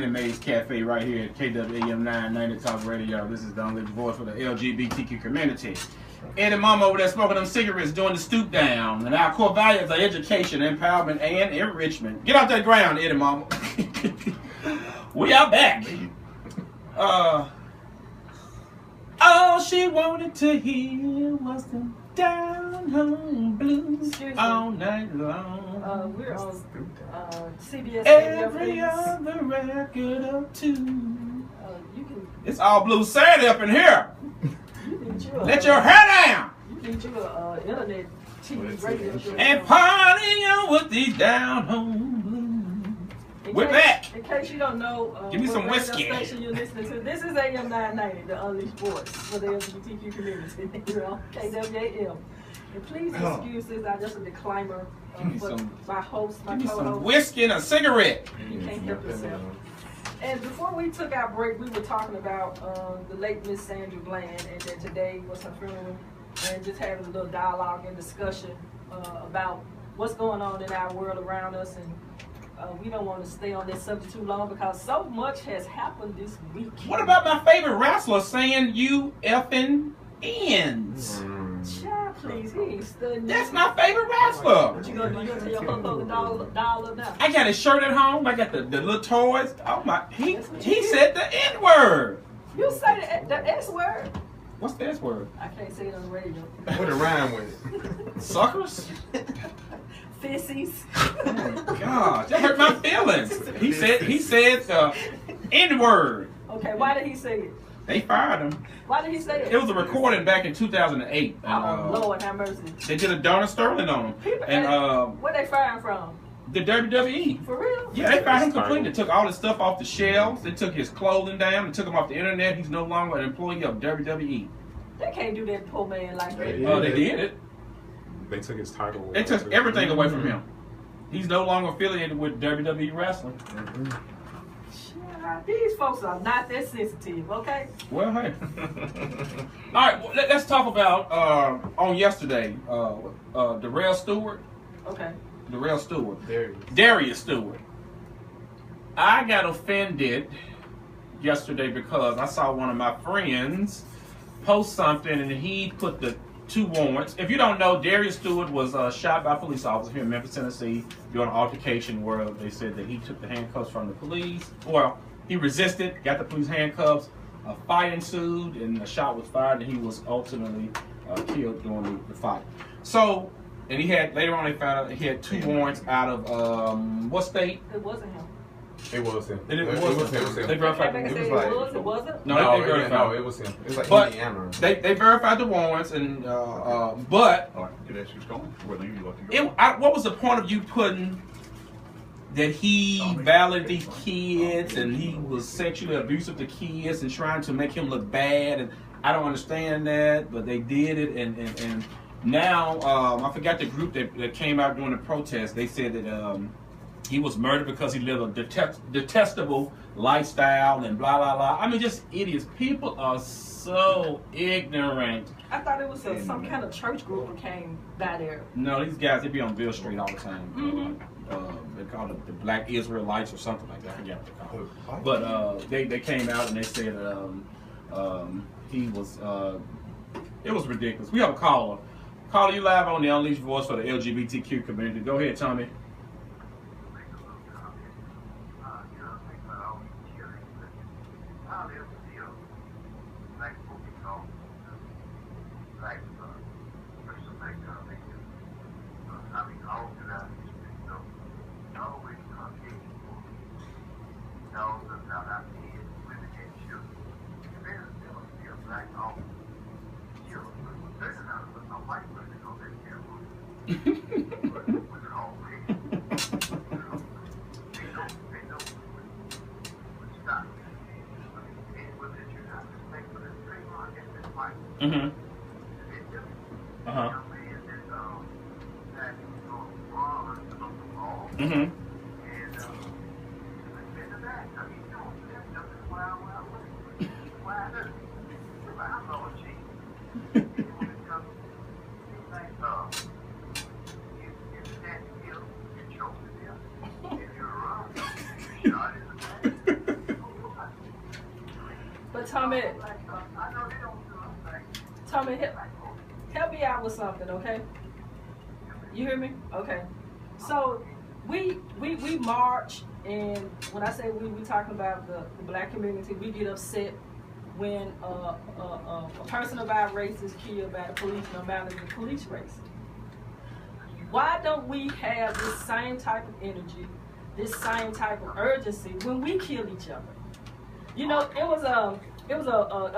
Anime's Cafe right here at KWAM 990 Talk Radio. This is the only voice for the LGBTQ community. Eddie Mama over there smoking them cigarettes, doing the stoop down. And our core values are education, empowerment, and enrichment. Get off that ground, Eddie Mama. We are back. All she wanted to hear was the down home blues all night long. We're on CBS. Every other record up to. You can. It's all blue Saturday up in here. Let your hair down. You need your internet TV radio show. And party on with these down home blues. We're back. In case you don't know, give me some whiskey. Station you're listening to. This is AM 990, the Unleashed Voice for the LGBTQ community. You're on KWAM. And please excuse this. I just a disclaimer for my host, my co-host. Give me some whiskey and a cigarette. You can't help yourself. And before we took our break, we were talking about the late Miss Sandra Bland, and that today was her funeral, and just having a little dialogue and discussion about what's going on in our world around us. And we don't want to stay on this subject too long because so much has happened this week. What about my favorite wrestler saying you effing ends? Child, please, he ain't studying. That's my favorite wrestler. What you gonna tell your $100 now? I got his shirt at home. I got the little toys. Oh my! He said the N word. You say the S word? What's the S word? I can't say it on the radio. What a rhyme with it? Suckers. Fissies. Oh my gosh, that hurt my feelings. He said the N word. Okay, why did he say it? They fired him. Why did he say it? It was a recording back in 2008. Oh, Lord have mercy. They did a Donna Sterling on him. And where they fired him from? The WWE. For real? Yeah, they fired him completely. They took all his stuff off the shelves. They took his clothing down. They took him off the internet. He's no longer an employee of WWE. They can't do that poor man like that. Oh, they did it. They took his title. They took everything away from him. He's no longer affiliated with WWE Wrestling. These folks are not that sensitive, okay? Well, hey. All right, well, let's talk about on yesterday, Darrell Stewart. Okay. Darrell Stewart. Darius Stewart. I got offended yesterday because I saw one of my friends post something and he put the 2 warrants. If you don't know, Darius Stewart was shot by a police officer here in Memphis, Tennessee during an altercation where they said that he took the handcuffs from the police. Well, he resisted, got the police handcuffs, a fight ensued, and a shot was fired, and he was ultimately killed during the fight. So, and he had, later on they found out he had 2 warrants out of, what state? It wasn't him. It was him. It was him. They verified it. It wasn't? No, they verified. No, it was him. It was like Indiana. They verified the warrants, and but what was the point of you putting that he violated these kids and he was sexually abusive to kids and trying to make him look bad? And I don't understand that, but they did it, and now I forgot the group that came out during the protest. They said that he was murdered because he lived a detestable lifestyle and blah blah blah. I mean, just idiots. People are so ignorant. I thought it was some kind of church group that came by there. No, these guys, they be on Bill Street all the time. They call it the Black Israelites or something like that. I forget what they call it. But they came out and they said he was. It was ridiculous. We have a caller. Caller, you live on the Unleashed Voice for the LGBTQ community. Go ahead, Tommy. Tommy, help me out with something, okay? You hear me? Okay. So we march, and when I say we talking about the black community, we get upset when a person of our race is killed by the police, no matter the police race. Why don't we have this same type of energy, this same type of urgency when we kill each other? You know, it was a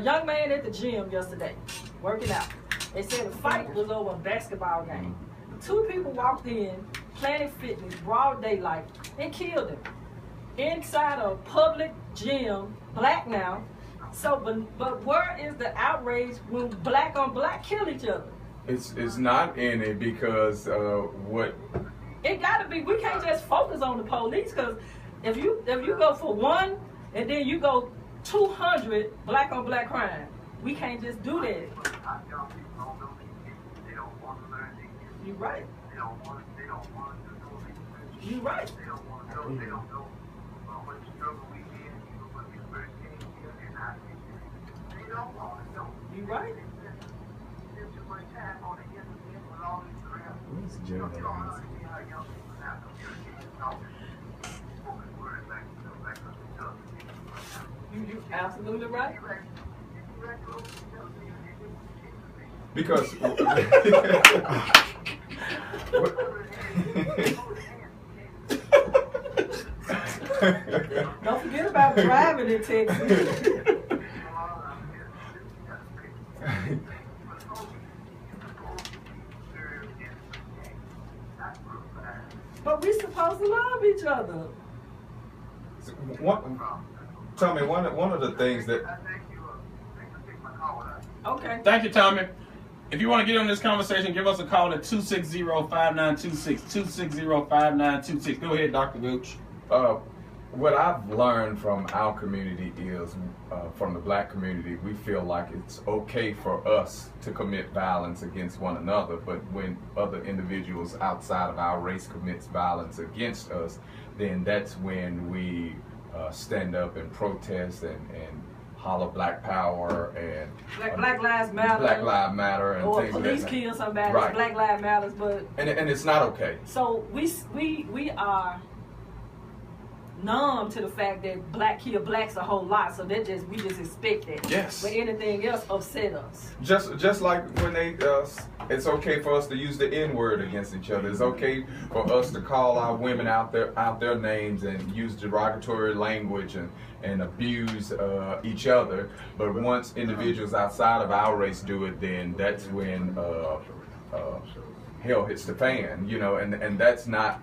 young man at the gym yesterday, working out. They said the fight was over a basketball game. 2 people walked in, Planet Fitness, broad daylight, and killed him. Inside a public gym, black now. So, but where is the outrage when black on black kill each other? It's not in it because what it gotta be. We can't just focus on the police, because if you go for one and then you go 200 black on black crime, we can't just do that. You're right. You're right. You're right. You're absolutely right. Because don't forget about driving in Texas. But we're supposed to love each other. Tell me one of the things that. Okay. Thank you, Tommy. If you want to get on this conversation, give us a call at 260-5926. 260-5926. Go ahead, Dr. Gooch. What I've learned from our community is, from the black community, we feel like it's okay for us to commit violence against one another, but when other individuals outside of our race commits violence against us, then that's when we stand up and protest and holler Black Power and Black Lives Matter. Black Lives Matter and or things police like that. kill somebody. Right. Black Lives Matters, but and it's not okay. So we are numb to the fact that black kill blacks a whole lot, so we just expect that. Yes. But anything else upset us. Just like when it's okay for us to use the N-word against each other. It's okay for us to call our women out their names and use derogatory language and abuse each other. But once individuals outside of our race do it, then that's when hell hits the fan. You know, and that's not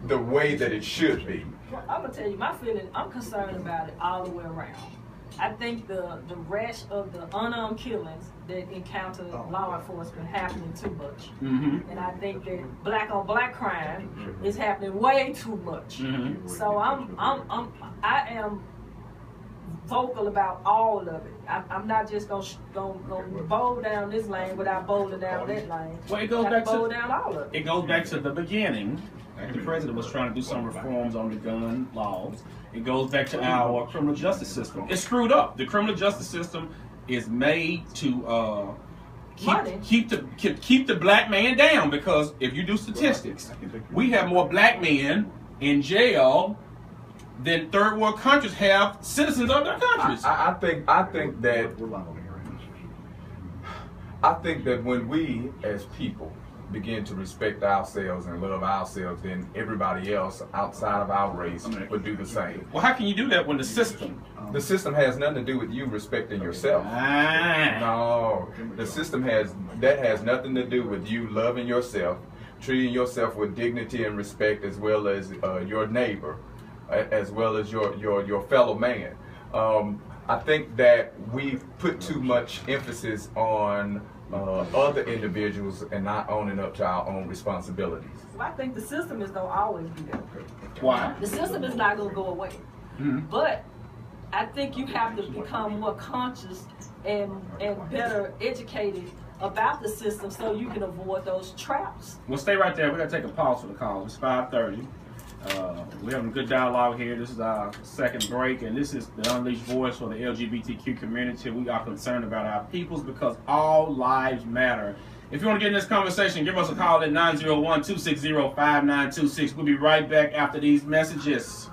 the way that it should be. Well, I'm gonna tell you my feeling. I'm concerned about it all the way around. I think the rash of the unarmed killings that encounter law enforcement happening too much, and I think that black on black crime is happening way too much. So I am vocal about all of it. I'm not just gonna bowl down this lane without bowling down that lane. Well, it goes back bowl down all of it. It goes back to the beginning. The president was trying to do some reforms on the gun laws. It goes back to our criminal justice system. It's screwed up. The criminal justice system is made to keep the black man down, because if you do statistics, we have more black men in jail than third world countries have citizens of their countries. I think that when we as people begin to respect ourselves and love ourselves, then everybody else outside of our race would do the same. Well, how can you do that when the system has nothing to do with you respecting yourself? No, the system has nothing to do with you loving yourself, treating yourself with dignity and respect, as well as your neighbor, as well as your fellow man. I think that we put too much emphasis on other individuals and not owning up to our own responsibilities. Well, I think the system is going to always be there. Why? The system is not going to go away. But I think you have to become more conscious and better educated about the system so you can avoid those traps. Well, stay right there. We're going to take a pause for the call. It's 5:30. We're having a good dialogue here. This is our second break, and this is the Unleashed Voice for the LGBTQ community. We are concerned about our peoples because all lives matter. If you want to get in this conversation, give us a call at 901-260-5926. We'll be right back after these messages.